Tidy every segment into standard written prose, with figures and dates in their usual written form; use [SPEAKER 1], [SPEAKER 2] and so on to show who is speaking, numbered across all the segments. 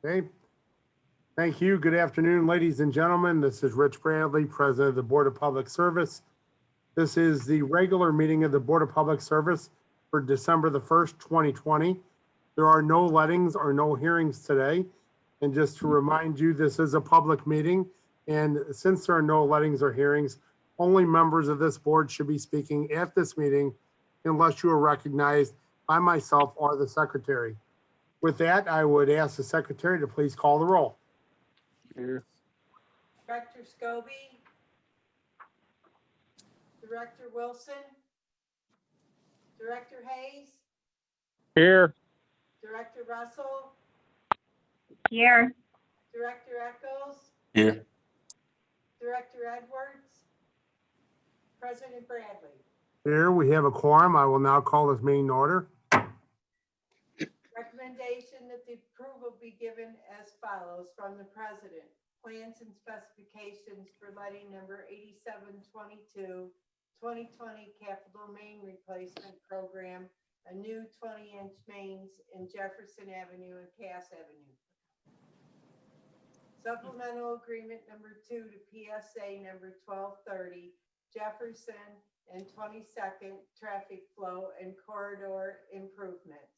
[SPEAKER 1] Okay, thank you. Good afternoon, ladies and gentlemen. This is Rich Bradley, President of the Board of Public Service. This is the regular meeting of the Board of Public Service for December the 1st, 2020. There are no lettings or no hearings today. And just to remind you, this is a public meeting. And since there are no lettings or hearings, only members of this board should be speaking at this meeting unless you are recognized by myself or the secretary. With that, I would ask the secretary to please call the roll.
[SPEAKER 2] Here.
[SPEAKER 3] Director Scobie. Director Wilson. Director Hayes.
[SPEAKER 2] Here.
[SPEAKER 3] Director Russell.
[SPEAKER 4] Here.
[SPEAKER 3] Director Eccles.
[SPEAKER 2] Here.
[SPEAKER 3] Director Edwards. President Bradley.
[SPEAKER 1] Here, we have a quorum. I will now call this meeting to order.
[SPEAKER 3] Recommendation that the approval be given as follows from the President. Plans and specifications for lighting number 8722, 2020 Capital Main Replacement Program, a new 20-inch mains in Jefferson Avenue and Cass Avenue. Supplemental agreement number 2 to PSA number 1230, Jefferson and 22nd traffic flow and corridor improvements.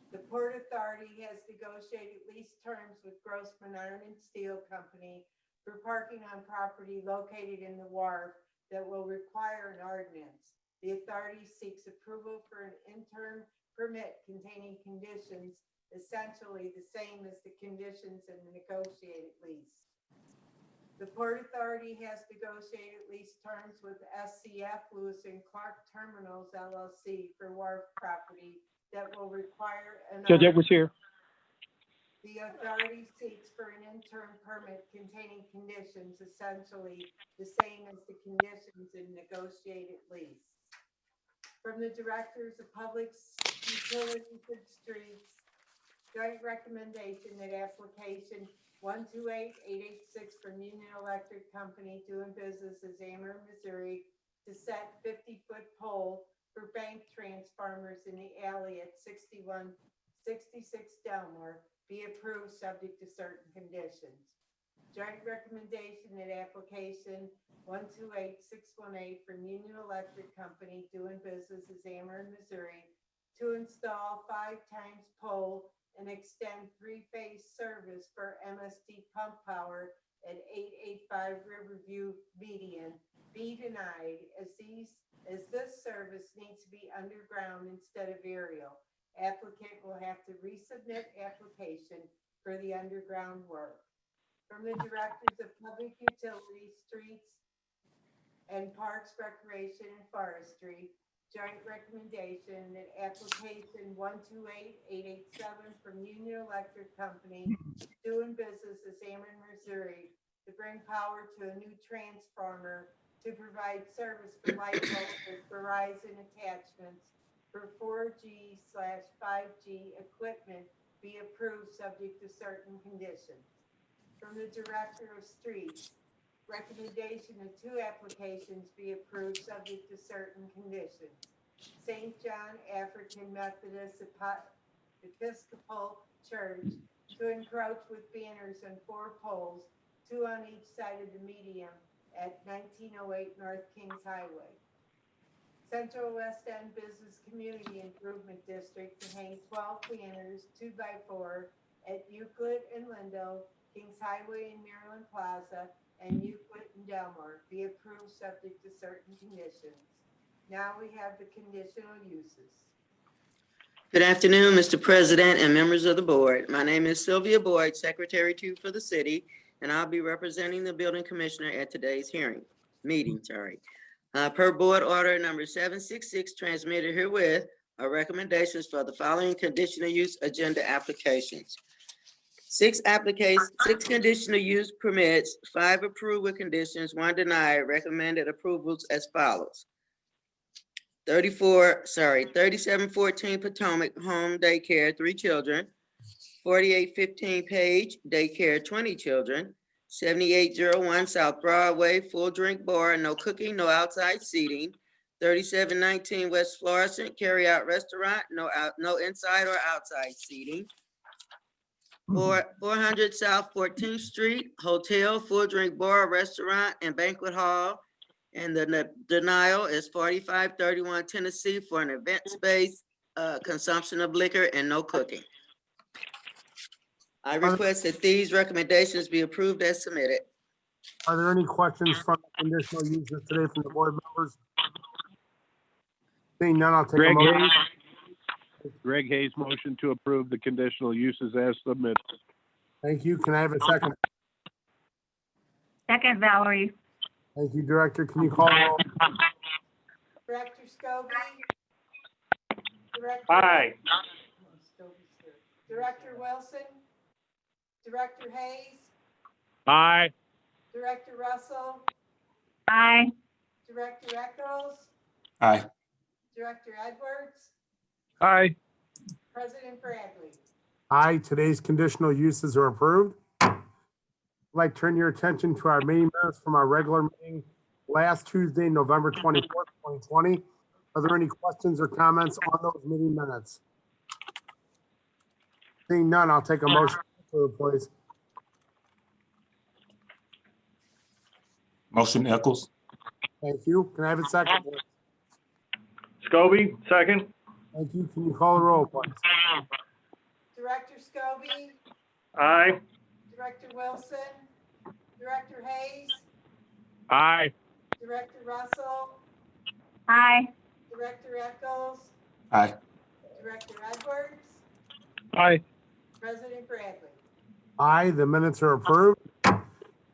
[SPEAKER 3] The Port Authority has negotiated lease terms with Grossman Iron and Steel Company for parking on property located in the wharf that will require an ordinance. The authority seeks approval for an interim permit containing conditions essentially the same as the conditions in the negotiated lease. The Port Authority has negotiated lease terms with SCF Lewis and Clark Terminals LLC for wharf property that will require an
[SPEAKER 2] Judge Edwards here.
[SPEAKER 3] The authority seeks for an interim permit containing conditions essentially the same as the conditions in negotiated lease. From the Directors of Public Utilities and Streets, joint recommendation that application 128886 from Union Electric Company doing business as Ameren, Missouri to set 50-foot pole for bank transformers in the alley at 6166 Delmore be approved subject to certain conditions. Joint recommendation that application 128618 from Union Electric Company doing business as Ameren, Missouri to install 5x pole and extend 3-phase service for MSD pump power at 885 Riverview Median be denied as this service needs to be underground instead of aerial. Applicant will have to resubmit application for the underground work. From the Directors of Public Utilities, Streets, and Parks, Recreation, and Forestry, joint recommendation that application 128887 from Union Electric Company doing business as Ameren, Missouri to bring power to a new transformer to provide service for light bulbs with Verizon attachments for 4G/5G equipment be approved subject to certain conditions. From the Director of Streets, recommendation that 2 applications be approved subject to certain conditions. St. John African Methodist Episcopal Church to encroach with banners on 4 poles, 2 on each side of the median at 1908 North Kings Highway. Central West End Business Community Improvement District to hang 12 banners 2x4 at Euclid and Lindo, Kings Highway and Maryland Plaza, and Euclid and Delmore be approved subject to certain conditions. Now we have the conditional uses.
[SPEAKER 5] Good afternoon, Mr. President and members of the board. My name is Sylvia Boyd, Secretary 2 for the city, and I'll be representing the building commissioner at today's meeting. Per board order number 766 transmitted herewith are recommendations for the following conditional use agenda applications. 6 conditional use permits, 5 approved with conditions, 1 denied. Recommended approvals as follows. 3714 Potomac Home Daycare, 3 children. 4815 Page Daycare, 20 children. 7801 South Broadway, full drink bar, no cooking, no outside seating. 3719 West Florissant, carry out restaurant, no inside or outside seating. 400 South 14th Street, hotel, full drink bar, restaurant, and banquet hall. And the denial is 4531 Tennessee for an event space, consumption of liquor and no cooking. I request that these recommendations be approved as submitted.
[SPEAKER 1] Are there any questions from the conditional users today from the board members? Seeing none, I'll take a
[SPEAKER 2] Greg
[SPEAKER 1] motion.
[SPEAKER 2] Hayes. Greg Hayes, motion to approve the conditional uses as submitted.
[SPEAKER 1] Thank you. Can I have a second?
[SPEAKER 4] Second, Valerie.
[SPEAKER 1] Thank you, Director. Can you call the roll?
[SPEAKER 3] Director Scobie? Director-
[SPEAKER 2] Aye.
[SPEAKER 3] Director Wilson? Director Hayes?
[SPEAKER 2] Aye.
[SPEAKER 3] Director Russell?
[SPEAKER 4] Aye.
[SPEAKER 3] Director Echols?
[SPEAKER 6] Aye.
[SPEAKER 3] Director Edwards?
[SPEAKER 2] Aye.
[SPEAKER 3] President Bradley?
[SPEAKER 1] Aye, today's conditional uses are approved. I'd like to turn your attention to our meeting minutes from our regular meeting last Tuesday, November 24th, 2020. Are there any questions or comments on those meeting minutes? Seeing none, I'll take a motion to approve, please.
[SPEAKER 6] Motion Echols.
[SPEAKER 1] Thank you. Can I have a second, please?
[SPEAKER 2] Scobie, second.
[SPEAKER 1] Thank you. Can you call the roll, please?
[SPEAKER 3] Director Scobie?
[SPEAKER 2] Aye.
[SPEAKER 3] Director Wilson? Director Hayes?
[SPEAKER 2] Aye.
[SPEAKER 3] Director Russell?
[SPEAKER 4] Aye.
[SPEAKER 3] Director Echols?
[SPEAKER 6] Aye.
[SPEAKER 3] Director Edwards?
[SPEAKER 2] Aye.
[SPEAKER 3] President Bradley?
[SPEAKER 1] Aye, the minutes are approved.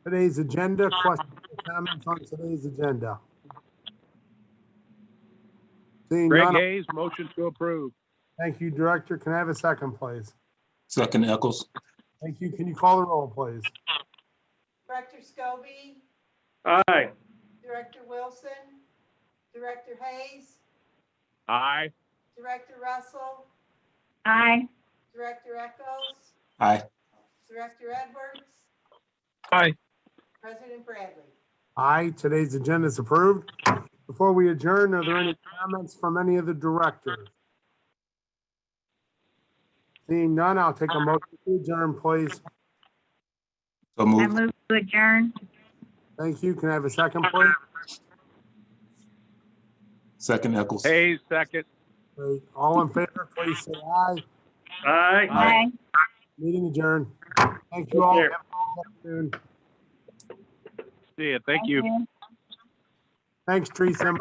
[SPEAKER 1] Today's agenda, questions or comments on today's agenda? Seeing
[SPEAKER 2] Greg
[SPEAKER 1] none,
[SPEAKER 2] Hayes, motion to approve.
[SPEAKER 1] thank you, Director. Can I have a second, please?
[SPEAKER 6] Second Echols.
[SPEAKER 1] Thank you. Can you call the roll, please?
[SPEAKER 3] Director Scobie?
[SPEAKER 2] Aye.
[SPEAKER 3] Director Wilson? Director Hayes?
[SPEAKER 2] Aye.
[SPEAKER 3] Director Russell?
[SPEAKER 4] Aye.
[SPEAKER 3] Director Echols?
[SPEAKER 6] Aye.
[SPEAKER 3] Director Edwards?
[SPEAKER 2] Aye.
[SPEAKER 3] President Bradley?
[SPEAKER 1] Aye, today's agenda is approved. Before we adjourn, are there any comments from any of the directors? Seeing none, I'll take a motion to adjourn, please.
[SPEAKER 6] So
[SPEAKER 4] I
[SPEAKER 6] moved.
[SPEAKER 4] move to adjourn.
[SPEAKER 1] Thank you. Can I have a second, please?
[SPEAKER 6] Second Echols.
[SPEAKER 2] Hayes, second.
[SPEAKER 1] Great. All in favor, please say aye.
[SPEAKER 2] Aye.
[SPEAKER 4] Aye.
[SPEAKER 1] Meeting adjourned. Thank you all.
[SPEAKER 2] Take care.
[SPEAKER 1] Have a good afternoon.
[SPEAKER 2] See you. Thank you.
[SPEAKER 1] Thanks, Teresa.